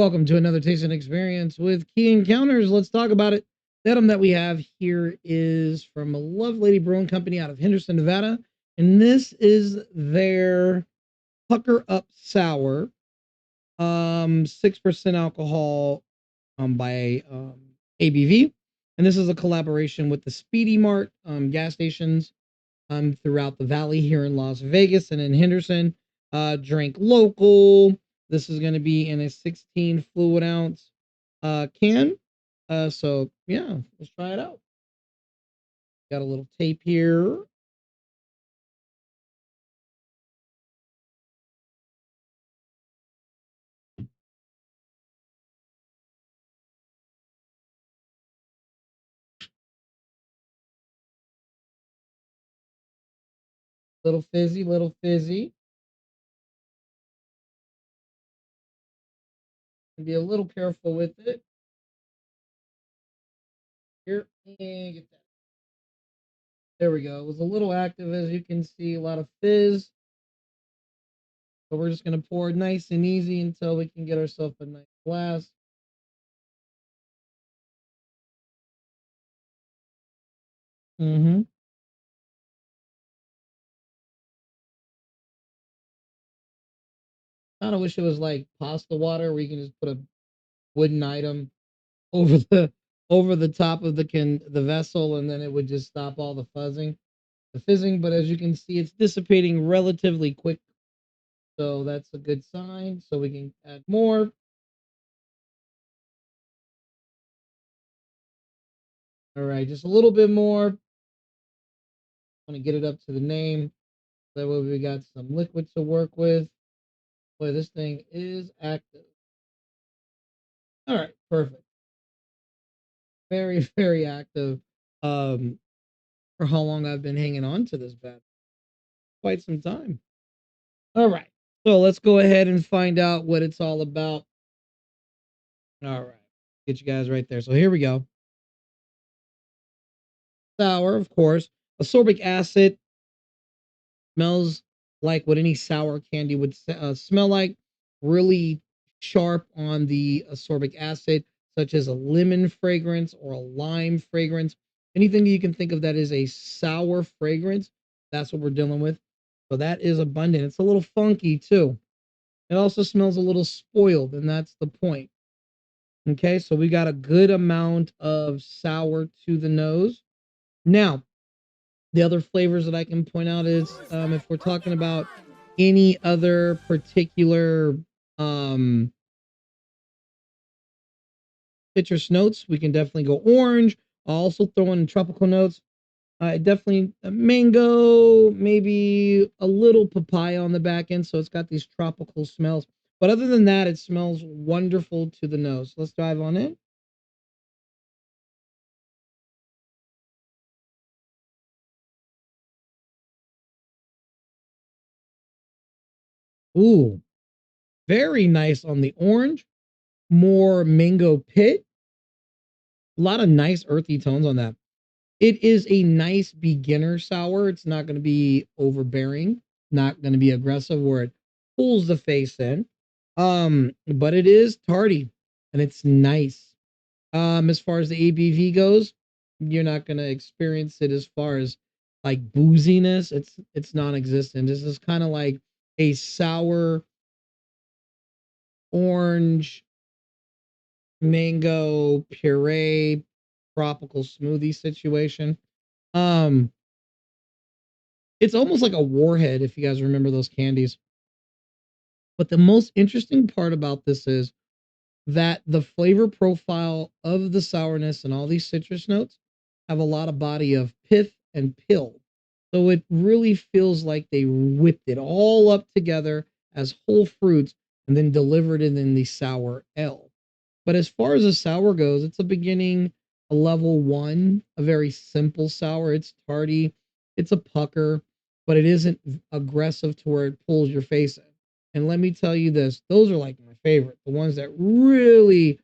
welcome to another tasting experience with Key Encounters. Let's talk about it. The item that we have here is from a Lovelady Brewing Company out of Henderson, Nevada, and this is their Pucker Up Sour, 6% alcohol by ABV, and this is a collaboration with the Speedy Mart gas stations throughout the valley here in Las Vegas and in Henderson. Drink local. This is going to be in a 16 fluid ounce can. So yeah, let's try it out. Got a little tape here. Little fizzy, little fizzy. Be a little careful with it. Here, and get that. There we go. It was a little active, as you can see, a lot of fizz. So we're just going to pour it nice and easy until we can get ourselves a nice glass. Mm-hmm. I kind of wish it was like pasta water where you can just put a wooden item over the top of the vessel, and then it would just stop all the fizzing. But as you can see, it's dissipating relatively quick, so that's a good sign. So we can add more. All right, just a little bit more. Want to get it up to the name. That way we got some liquid to work with. Boy, this thing is active. All right, perfect. Very, very active. Um, for how long I've been hanging on to this bat? Quite some time. All right. So let's go ahead and find out what it's all about. All right. Get you guys right there. So here we go. Sour, of course. Ascorbic acid smells like what any sour candy would smell like. Really sharp on the ascorbic acid, such as a lemon fragrance or a lime fragrance. Anything that you can think of that is a sour fragrance, that's what we're dealing with. So that is abundant. It's a little funky too. It also smells a little spoiled, and that's the point. Okay, so we got a good amount of sour to the nose. Now, the other flavors that I can point out is if we're talking about any other particular um, citrus notes, we can definitely go orange. I'll also throw in tropical notes. Definitely a mango, maybe a little papaya on the back end. So it's got these tropical smells. But other than that, it smells wonderful to the nose. Let's dive on in. Ooh, very nice on the orange. More mango pit. A lot of nice earthy tones on that. It is a nice beginner sour. It's not going to be overbearing, not going to be aggressive where it pulls the face in. But it is tarty and it's nice. As far as the ABV goes, you're not going to experience it as far as like booziness. It's non-existent. This is kind of like a sour orange mango puree tropical smoothie situation. Um, it's almost like a warhead if you guys remember those candies. But the most interesting part about this is that the flavor profile of the sourness and all these citrus notes have a lot of body of pith and pill. So it really feels like they whipped it all up together as whole fruits and then delivered it in the sour L. But as far as a sour goes, it's a beginning, a level one, a very simple sour. It's tarty, it's a pucker, but it isn't aggressive to where it pulls your face in. And let me tell you this, those are like my favorite, the ones that really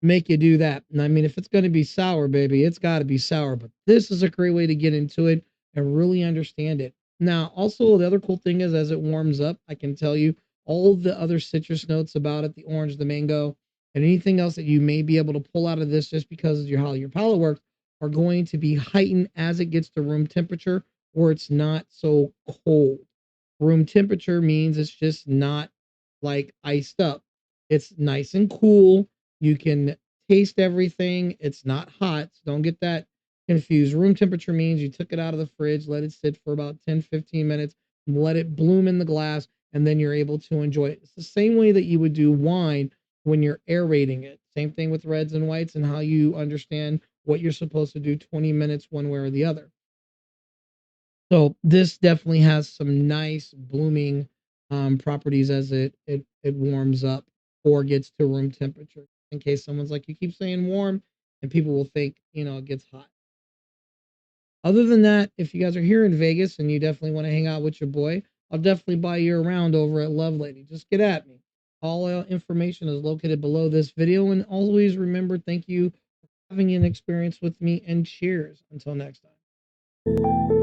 make you do that. And I mean, if it's going to be sour, baby, it's got to be sour. But this is a great way to get into it and really understand it. Now, also, the other cool thing is as it warms up, I can tell you all the other citrus notes about it, the orange, the mango, and anything else that you may be able to pull out of this just because of how your palate works are going to be heightened as it gets to room temperature, or it's not so cold. Room temperature means it's just not like iced up. It's nice and cool. You can taste everything. It's not hot. So don't get that confused. Room temperature means you took it out of the fridge, let it sit for about 10-15 minutes, let it bloom in the glass, and then you're able to enjoy it. It's the same way that you would do wine when you're aerating it. Same thing with reds and whites and how you understand what you're supposed to do 20 minutes one way or the other. So this definitely has some nice blooming properties as it warms up or gets to room temperature. In case someone's like, you keep saying warm, and people will think, it gets hot. Other than that, if you guys are here in Vegas and you definitely want to hang out with your boy, I'll definitely buy you around over at Lovelady. Just get at me. All information is located below this video. And always remember, thank you for having an experience with me, and cheers until next time.